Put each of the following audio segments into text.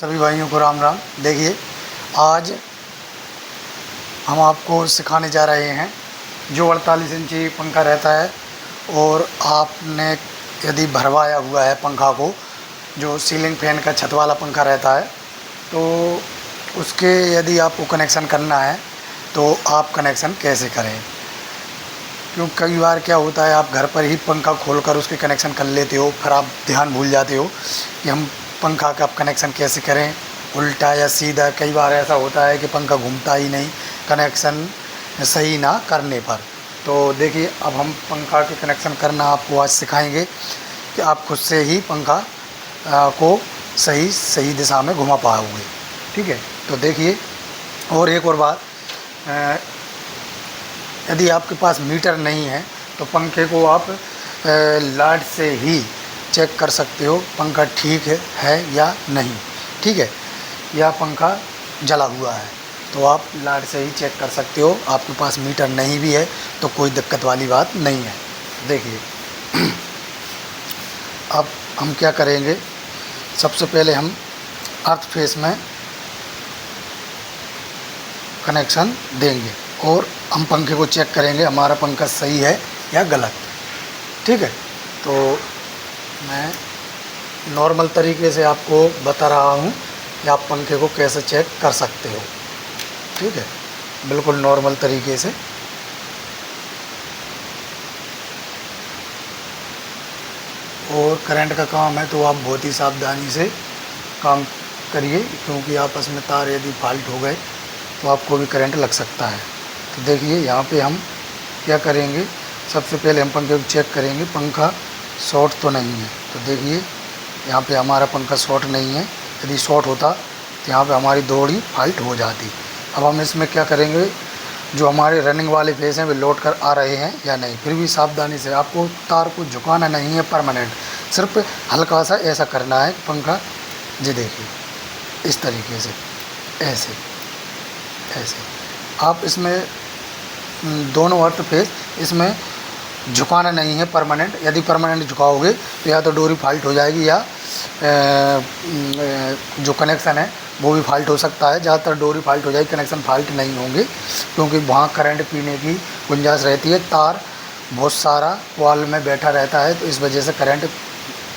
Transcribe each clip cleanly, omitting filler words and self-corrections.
सभी भाइयों को राम राम। देखिए, आज हम आपको सिखाने जा रहे हैं जो 48 इंची पंखा रहता है और आपने यदि भरवाया हुआ है पंखा को, जो सीलिंग फैन का छत वाला पंखा रहता है, तो उसके यदि आपको कनेक्शन करना है तो आप कनेक्शन कैसे करें। क्योंकि कई बार क्या होता है, आप घर पर ही पंखा खोलकर उसके कनेक्शन कर लेते हो, फिर आप ध्यान भूल जाते हो कि हम पंखा का कनेक्शन कैसे करें, उल्टा या सीधा। कई बार ऐसा होता है कि पंखा घूमता ही नहीं कनेक्शन सही ना करने पर। तो देखिए, अब हम पंखा के कनेक्शन करना आपको आज सिखाएंगे कि आप खुद से ही पंखा को सही दिशा में घुमा पाओगे। ठीक है, तो देखिए, और एक और बात, यदि आपके पास मीटर नहीं है तो पंखे को आप लाइट से ही चेक कर सकते हो पंखा ठीक है या नहीं। ठीक है, या पंखा जला हुआ है तो आप लाइट से ही चेक कर सकते हो। आपके पास मीटर नहीं भी है तो कोई दिक्कत वाली बात नहीं है। देखिए, अब हम क्या करेंगे, सबसे पहले हम अर्थ फेस में कनेक्शन देंगे और हम पंखे को चेक करेंगे हमारा पंखा सही है या गलत। ठीक है, तो मैं नॉर्मल तरीके से आपको बता रहा हूँ कि आप पंखे को कैसे चेक कर सकते हो। ठीक है, बिल्कुल नॉर्मल तरीके से। और करंट का काम है तो आप बहुत ही सावधानी से काम करिए, क्योंकि आपस में तार यदि फॉल्ट हो गए तो आपको भी करंट लग सकता है। तो देखिए, यहाँ पे हम क्या करेंगे, सबसे पहले हम पंखे को चेक करेंगे पंखा शॉर्ट तो नहीं है। तो देखिए, यहाँ पे हमारा पंखा शॉर्ट नहीं है। यदि शॉर्ट होता तो यहाँ पे हमारी दौड़ी फॉल्ट हो जाती। अब हम इसमें क्या करेंगे, जो हमारे रनिंग वाले फेस हैं वे लौट कर आ रहे हैं या नहीं। फिर भी सावधानी से, आपको तार को झुकाना नहीं है परमानेंट, सिर्फ हल्का सा ऐसा करना है पंखा। जी देखिए, इस तरीके से, ऐसे आप इसमें दोनों अर्थ फेस इसमें झुकाना नहीं है परमानेंट। यदि परमानेंट झुकाओगे तो या तो डोरी फॉल्ट हो जाएगी या जो कनेक्शन है वो भी फॉल्ट हो सकता है। ज़्यादातर डोरी फॉल्ट हो जाएगी, कनेक्शन फॉल्ट नहीं होंगे, क्योंकि वहाँ करंट पीने की गुंजाइश रहती है। तार बहुत सारा वॉल में बैठा रहता है तो इस वजह से करंट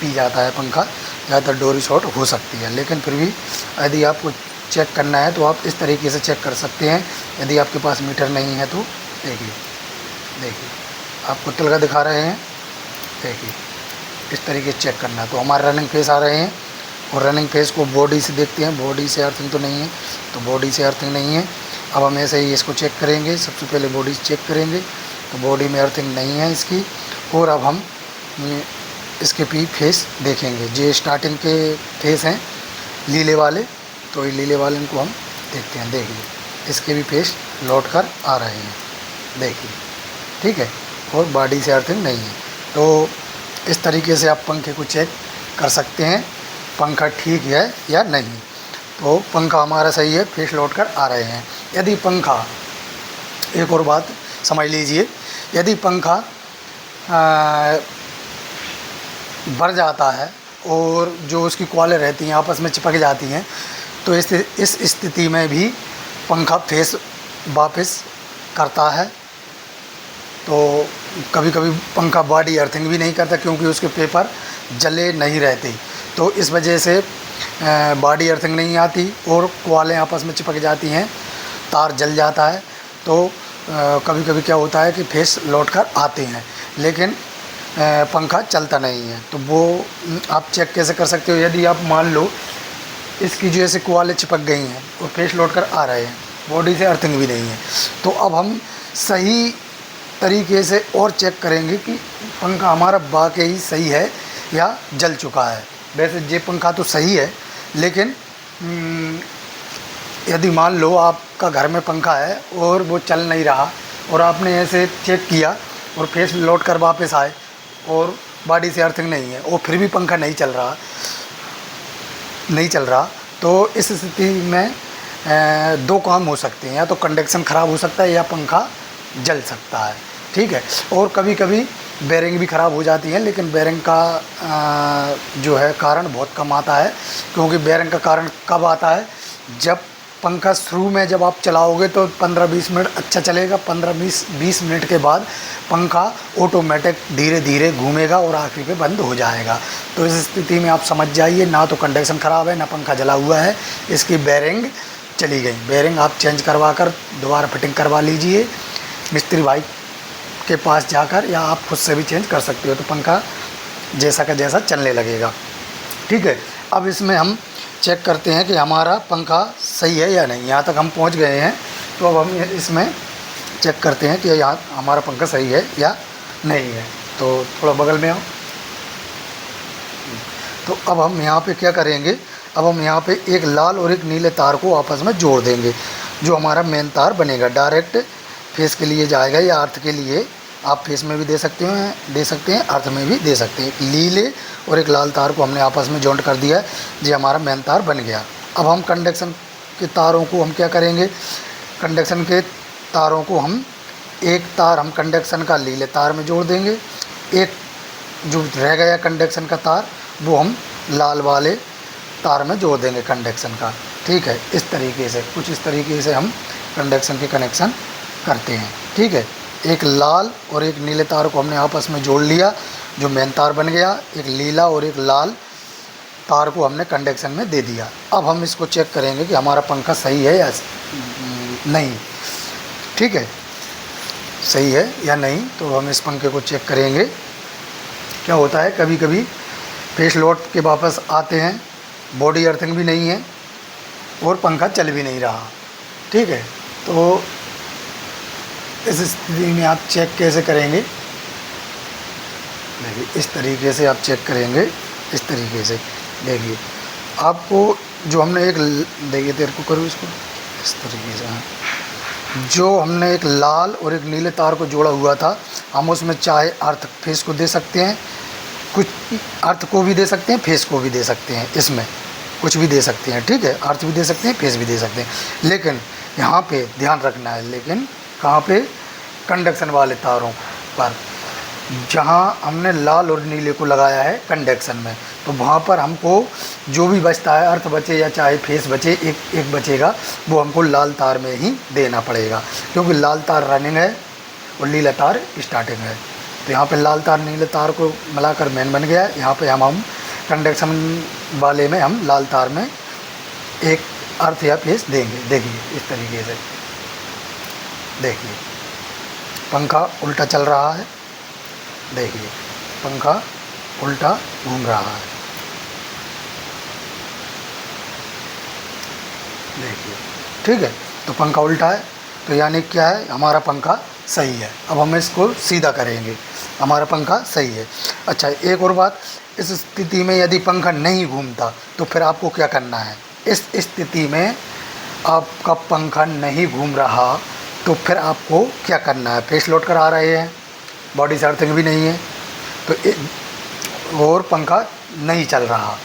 पी जाता है पंखा। ज़्यादातर डोरी शॉर्ट हो सकती है, लेकिन फिर भी यदि आपको चेक करना है तो आप इस तरीके से चेक कर सकते हैं। यदि आपके पास मीटर नहीं है तो देखिए आपको तिलका दिखा रहे हैं। देखिए, इस तरीके से चेक करना है। तो हमारे रनिंग फेस आ रहे हैं और रनिंग फेस को बॉडी से देखते हैं, बॉडी से अर्थिंग तो नहीं है, तो बॉडी से अर्थिंग नहीं है। अब हम ऐसे ही इसको चेक करेंगे। सबसे पहले बॉडी से चेक करेंगे तो बॉडी में अर्थिंग नहीं है इसकी। और अब हम इसके भी फेस देखेंगे। जो स्टार्टिंग के फेस हैं लीले वाले, तो ये लीले वाले इनको हम देखते हैं। देखिए, इसके भी फेस लौट कर आ रहे हैं। देखिए, ठीक है, और बॉडी से अर्थिंग नहीं है। तो इस तरीके से आप पंखे को चेक कर सकते हैं पंखा ठीक है या नहीं। तो पंखा हमारा सही है, फेस लौट कर आ रहे हैं। यदि पंखा, एक और बात समझ लीजिए, यदि पंखा भर जाता है और जो उसकी कॉलें रहती हैं आपस में चिपक जाती हैं, तो इस स्थिति में भी पंखा फेस वापस करता है। तो कभी कभी पंखा बॉडी अर्थिंग भी नहीं करता, क्योंकि उसके पेपर जले नहीं रहते। तो इस वजह से बॉडी अर्थिंग नहीं आती और कॉलें आपस में चिपक जाती हैं, तार जल जाता है। तो कभी कभी क्या होता है कि फेस लौट कर आते हैं, लेकिन पंखा चलता नहीं है। तो वो आप चेक कैसे कर सकते हो, यदि आप मान लो इसकी जो ऐसे कॉलें चिपक गई हैं और फेस लौट कर आ रहे हैं, बॉडी से अर्थिंग भी नहीं है, तो अब हम सही तरीके से और चेक करेंगे कि पंखा हमारा वाकई सही है या जल चुका है। वैसे ये पंखा तो सही है, लेकिन यदि मान लो आपका घर में पंखा है और वो चल नहीं रहा और आपने ऐसे चेक किया और फेस लौट कर वापस आए और बॉडी से अर्थिंग नहीं है और फिर भी पंखा नहीं चल रहा, तो इस स्थिति में दो काम हो सकते हैं, या तो कंडक्शन ख़राब हो सकता है या पंखा जल सकता है। ठीक है, और कभी कभी बेरिंग भी ख़राब हो जाती हैं, लेकिन बेरिंग का जो है कारण बहुत कम आता है। क्योंकि बेरिंग का कारण कब आता है, जब पंखा शुरू में जब आप चलाओगे तो 15-20 मिनट अच्छा चलेगा, 15-20 मिनट के बाद पंखा ऑटोमेटिक धीरे धीरे घूमेगा और आखिरी पे बंद हो जाएगा। तो इस स्थिति में आप समझ जाइए, ना तो कंडक्शन ख़राब है, ना पंखा जला हुआ है, इसकी बेरिंग चली गई। बेरिंग आप चेंज करवा कर दोबारा फिटिंग करवा लीजिए मिस्त्री भाई के पास जाकर, या आप खुद से भी चेंज कर सकते हो, तो पंखा जैसा का जैसा चलने लगेगा। ठीक है, अब इसमें हम चेक करते हैं कि हमारा पंखा सही है या नहीं। यहाँ तक हम पहुँच गए हैं, तो अब हम इसमें चेक करते हैं कि यहाँ हमारा पंखा सही है या नहीं है। तो थोड़ा बगल में आओ। तो अब हम यहाँ पे क्या करेंगे, अब हम यहाँ पे एक लाल और एक नीले तार को आपस में जोड़ देंगे, जो हमारा मेन तार बनेगा। डायरेक्ट फेस के लिए जाएगा या अर्थ के लिए, आप फेस में भी दे सकते हैं, अर्थ में भी दे सकते हैं। नीले और एक लाल तार को हमने आपस में जॉइंट कर दिया है, ये हमारा मेन तार बन गया। अब हम कंडक्शन के तारों को हम क्या करेंगे, कंडक्शन के तारों को हम एक तार हम कंडक्शन का नीले तार में जोड़ देंगे, एक जो रह गया कंडक्शन का तार वो हम लाल वाले तार में जोड़ देंगे कंडक्शन का। ठीक है, इस तरीके से, कुछ इस तरीके से हम कंडक्शन के कनेक्शन करते हैं। ठीक है, एक लाल और एक नीले तार को हमने आपस में जोड़ लिया, जो मेन तार बन गया। एक नीला और एक लाल तार को हमने कंडक्शन में दे दिया। अब हम इसको चेक करेंगे कि हमारा पंखा सही है या नहीं। ठीक है, सही है या नहीं, तो हम इस पंखे को चेक करेंगे। क्या होता है, कभी कभी फेस लोड के वापस आते हैं, बॉडी अर्थिंग भी नहीं है और पंखा चल भी नहीं रहा। ठीक है, तो इस स्थिति में आप चेक कैसे करेंगे, देखिए इस तरीके से आप चेक करेंगे। इस तरीके से देखिए, आपको जो हमने एक, देखिए तेरे को करूँ इसको इस तरीके से, जो हमने एक लाल और एक नीले तार को जोड़ा हुआ था, हम उसमें चाहे अर्थ फेस को दे सकते हैं, कुछ अर्थ को भी दे सकते हैं, फेस को भी दे सकते हैं, इसमें कुछ भी दे सकते हैं। ठीक है, अर्थ भी दे सकते हैं, फेस भी दे सकते हैं। लेकिन यहाँ पे ध्यान रखना है, लेकिन कहाँ पे, कंडक्शन वाले तारों पर, जहाँ हमने लाल और नीले को लगाया है कंडक्शन में, तो वहाँ पर हमको जो भी बचता है, अर्थ बचे या चाहे फेस बचे, एक बचेगा, वो हमको लाल तार में ही देना पड़ेगा, क्योंकि लाल तार रनिंग है और नीला तार स्टार्टिंग है। तो यहाँ पे लाल तार नीले तार को मिलाकर मेन बन गया। यहाँ पे हम कंडक्शन वाले में हम लाल तार में एक अर्थ या फेस देंगे। देखिए इस तरीके से, देखिए पंखा उल्टा चल रहा है, देखिए पंखा उल्टा घूम रहा है, देखिए। ठीक है, तो पंखा उल्टा है, तो यानी क्या है, हमारा पंखा सही है। अब हम इसको सीधा करेंगे, हमारा पंखा सही है। अच्छा, एक और बात, इस स्थिति में यदि पंखा नहीं घूमता तो फिर आपको क्या करना है। इस स्थिति में आपका पंखा नहीं घूम रहा तो फिर आपको क्या करना है, फेस लोड करा रहे हैं, बॉडी से अर्थिंग भी नहीं है, तो और पंखा नहीं चल रहा,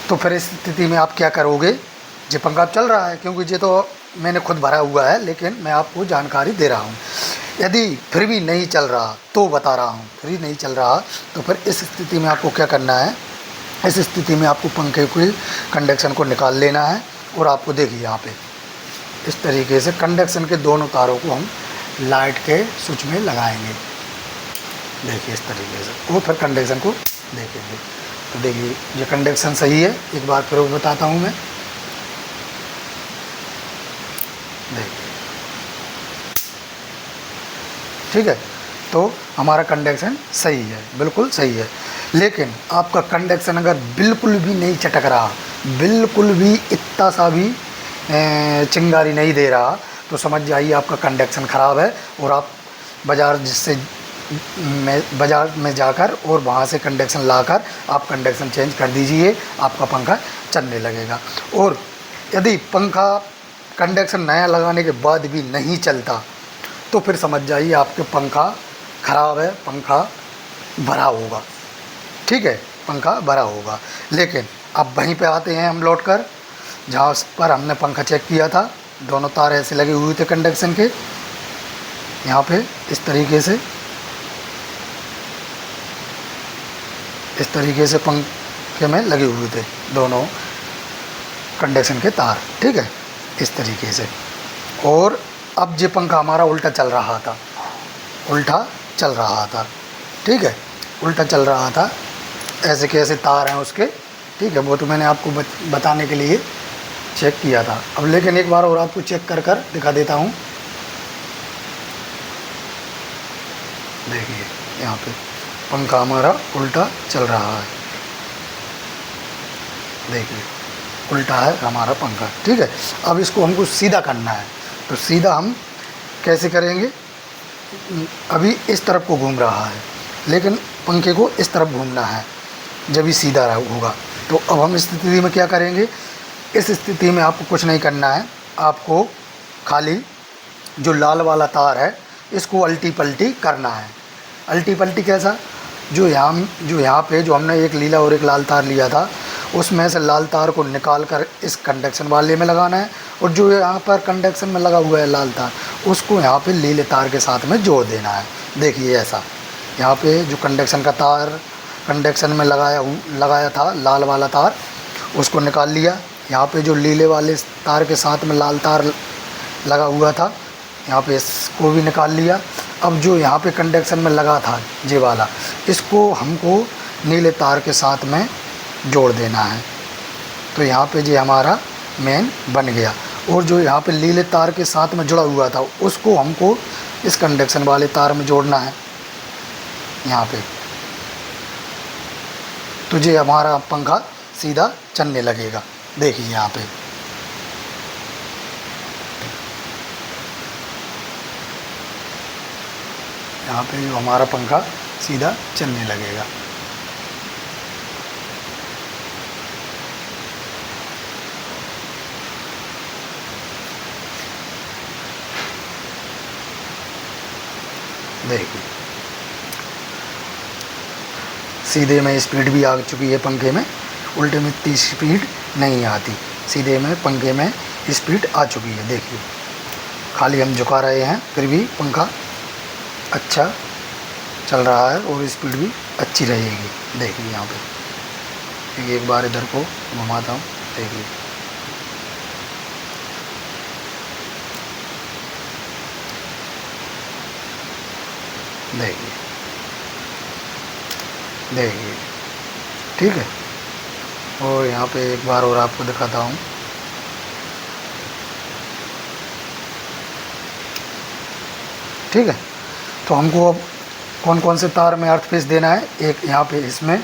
तो फिर इस स्थिति में आप क्या करोगे। ये पंखा चल रहा है, क्योंकि ये तो मैंने खुद भरा हुआ है, लेकिन मैं आपको जानकारी दे रहा हूँ। यदि फिर भी नहीं चल रहा तो बता रहा हूँ, फिर भी नहीं चल रहा तो फिर इस स्थिति में आपको क्या करना है। इस स्थिति में आपको पंखे के कंडक्शन को निकाल लेना है, और आपको देखिए यहाँ पे इस तरीके से कंडक्शन के दोनों तारों को हम लाइट के स्विच में लगाएंगे। देखिए इस तरीके से, और फिर कंडक्शन को देखेंगे। तो देखिए ये कंडक्शन सही है, एक बार फिर बताता हूँ मैं। देखिए, ठीक है, तो हमारा कंडक्शन सही है, बिल्कुल सही है। लेकिन आपका कंडक्शन अगर बिल्कुल भी नहीं चटक रहा, बिल्कुल भी इतना सा भी चिंगारी नहीं दे रहा, तो समझ जाइए आपका कंडक्शन ख़राब है, और आप बाज़ार में जाकर और वहाँ से कंडक्शन लाकर आप कंडक्शन चेंज कर दीजिए, आपका पंखा चलने लगेगा। और यदि पंखा कंडक्शन नया लगाने के बाद भी नहीं चलता तो फिर समझ जाइए आपके पंखा ख़राब है, पंखा भरा होगा। ठीक है, पंखा भरा होगा। लेकिन अब वहीं पे आते हैं हम लौट कर, जहाँ पर हमने पंखा चेक किया था, दोनों तार ऐसे लगे हुए थे कंडक्शन के, यहाँ पे इस तरीके से इस तरीके से पंखे में लगे हुए थे दोनों कंडक्शन के तार, ठीक है, इस तरीके से। और अब ये पंखा हमारा उल्टा चल रहा था, उल्टा चल रहा था, ठीक है, उल्टा चल रहा था। ऐसे कैसे तार हैं उसके, ठीक है, वो तो मैंने आपको बताने के लिए चेक किया था। अब लेकिन एक बार और आपको चेक कर कर दिखा देता हूँ। देखिए यहाँ पे पंखा हमारा उल्टा चल रहा है, देखिए उल्टा है हमारा पंखा, ठीक है। अब इसको हमको सीधा करना है, तो सीधा हम कैसे करेंगे? अभी इस तरफ को घूम रहा है, लेकिन पंखे को इस तरफ घूमना है, जब ही सीधा होगा। तो अब हम इस स्थिति में क्या करेंगे? इस स्थिति में आपको कुछ नहीं करना है, आपको खाली जो लाल वाला तार है इसको अल्टी पल्टी करना है। अल्टी पल्टी कैसा? जो यहाँ पे जो हमने एक नीला और एक लाल तार लिया था, उसमें से लाल तार को निकाल कर इस कंडक्शन वाले में लगाना है, और जो यहाँ पर कंडक्शन में लगा हुआ है लाल तार, उसको यहाँ पे नीले तार के साथ में जोड़ देना है। देखिए ऐसा, यहाँ पे जो कंडक्शन का तार कंडक्शन में लगाया था लाल वाला तार, उसको निकाल लिया। यहाँ पे जो नीले वाले तार के साथ में लाल तार लगा हुआ था, यहाँ पे इसको भी निकाल लिया। अब जो यहाँ पे कंडक्शन में लगा था ये वाला, इसको हमको नीले तार के साथ में जोड़ देना है। तो यहाँ पे ये हमारा मेन बन गया। और जो यहाँ पे नीले तार के साथ में जुड़ा हुआ था, उसको हमको इस कंडक्शन वाले तार में जोड़ना है यहाँ पे। तो ये हमारा पंखा सीधा चलने लगेगा। देखिए यहाँ पे जो हमारा पंखा सीधा चलने लगेगा। देखिए सीधे में स्पीड भी आ चुकी है पंखे में, उल्टे में इतनी स्पीड नहीं आती, सीधे में पंखे में स्पीड आ चुकी है। देखिए खाली हम झुका रहे हैं, फिर भी पंखा अच्छा चल रहा है और स्पीड भी अच्छी रहेगी। देखिए यहाँ पे एक बार इधर को घुमाता हूँ, देखिए देखिए देखिए, ठीक है। और यहाँ पे एक बार और आपको दिखाता हूँ। ठीक है, तो हमको अब कौन कौन से तार में अर्थ फेस देना है? एक यहाँ पे इसमें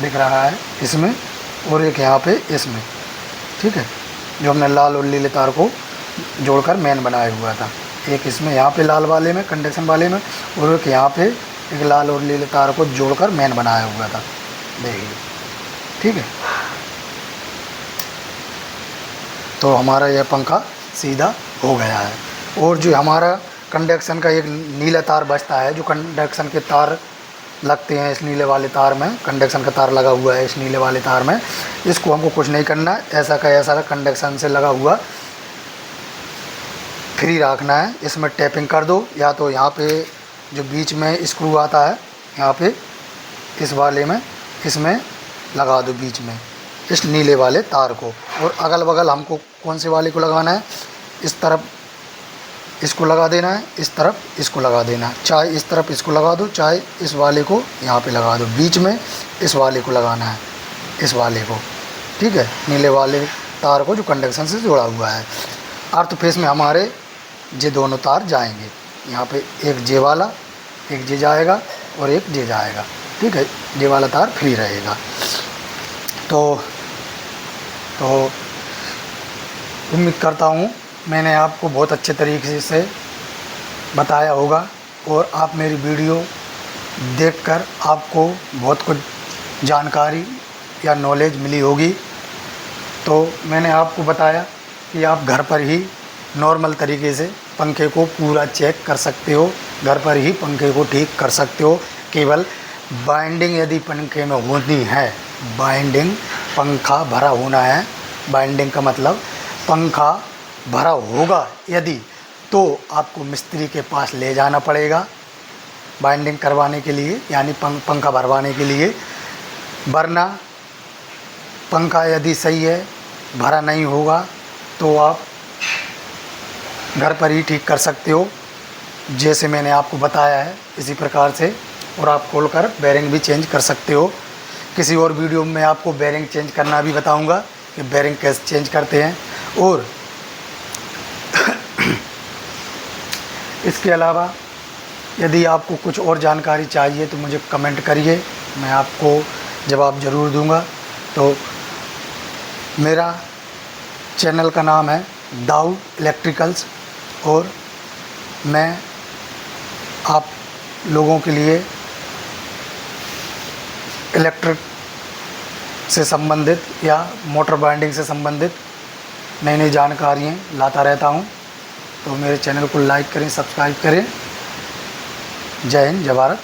दिख रहा है, इसमें, और एक यहाँ पे इसमें, ठीक है, जो हमने लाल और नीले तार को जोड़कर मेन बनाया हुआ था। एक इसमें यहाँ पे लाल वाले में, कंडक्शन वाले में, और एक यहाँ पे एक लाल और नीले तार को जोड़कर मेन बनाया हुआ था। देखिए, ठीक है। तो हमारा यह पंखा सीधा हो गया है। और जो हमारा कंडक्शन का एक नीला तार बचता है, जो कंडक्शन के तार लगते हैं इस नीले वाले तार में, कंडक्शन का तार लगा हुआ है इस नीले वाले तार में, इसको हमको कुछ नहीं करना है, ऐसा का ऐसा कंडक्शन से लगा हुआ फ्री रखना है। इसमें टैपिंग कर दो, या तो यहाँ पे जो बीच में स्क्रू आता है, यहाँ पे इस वाले में इसमें लगा दो बीच में इस नीले वाले तार को। और अगल बगल हमको कौन से वाले को लगाना है? इस तरफ इसको लगा देना है, इस तरफ इसको लगा देना है। चाहे इस तरफ इसको लगा दो, चाहे इस वाले को यहाँ पे लगा दो, बीच में इस वाले को लगाना है, इस वाले को, ठीक है, नीले वाले तार को जो कंडक्शन से जुड़ा हुआ है। अर्थ फेस में हमारे ये दोनों तार जाएंगे, यहाँ पे एक जे वाला, एक जे जाएगा और एक जे जाएगा, ठीक है, जे वाला तार फ्री रहेगा। तो उम्मीद करता हूँ मैंने आपको बहुत अच्छे तरीके से बताया होगा, और आप मेरी वीडियो देखकर आपको बहुत कुछ जानकारी या नॉलेज मिली होगी। तो मैंने आपको बताया कि आप घर पर ही नॉर्मल तरीके से पंखे को पूरा चेक कर सकते हो, घर पर ही पंखे को ठीक कर सकते हो। केवल बाइंडिंग यदि पंखे में होनी है, बाइंडिंग पंखा भरा होना है, बाइंडिंग का मतलब पंखा भरा होगा यदि, तो आपको मिस्त्री के पास ले जाना पड़ेगा, बाइंडिंग करवाने के लिए, यानी पंखा भरवाने के लिए। वरना पंखा यदि सही है, भरा नहीं होगा, तो आप घर पर ही ठीक कर सकते हो, जैसे मैंने आपको बताया है इसी प्रकार से। और आप खोलकर बेरिंग भी चेंज कर सकते हो। किसी और वीडियो में आपको बेरिंग चेंज करना भी बताऊंगा कि बेरिंग कैसे चेंज करते हैं। और इसके अलावा यदि आपको कुछ और जानकारी चाहिए तो मुझे कमेंट करिए, मैं आपको जवाब ज़रूर दूंगा। तो मेरा चैनल का नाम है दाऊद इलेक्ट्रिकल्स, और मैं आप लोगों के लिए इलेक्ट्रिक से संबंधित या मोटर बाइंडिंग से संबंधित नई नई जानकारियाँ लाता रहता हूँ। तो मेरे चैनल को लाइक करें, सब्सक्राइब करें। जय हिंद, जय भारत।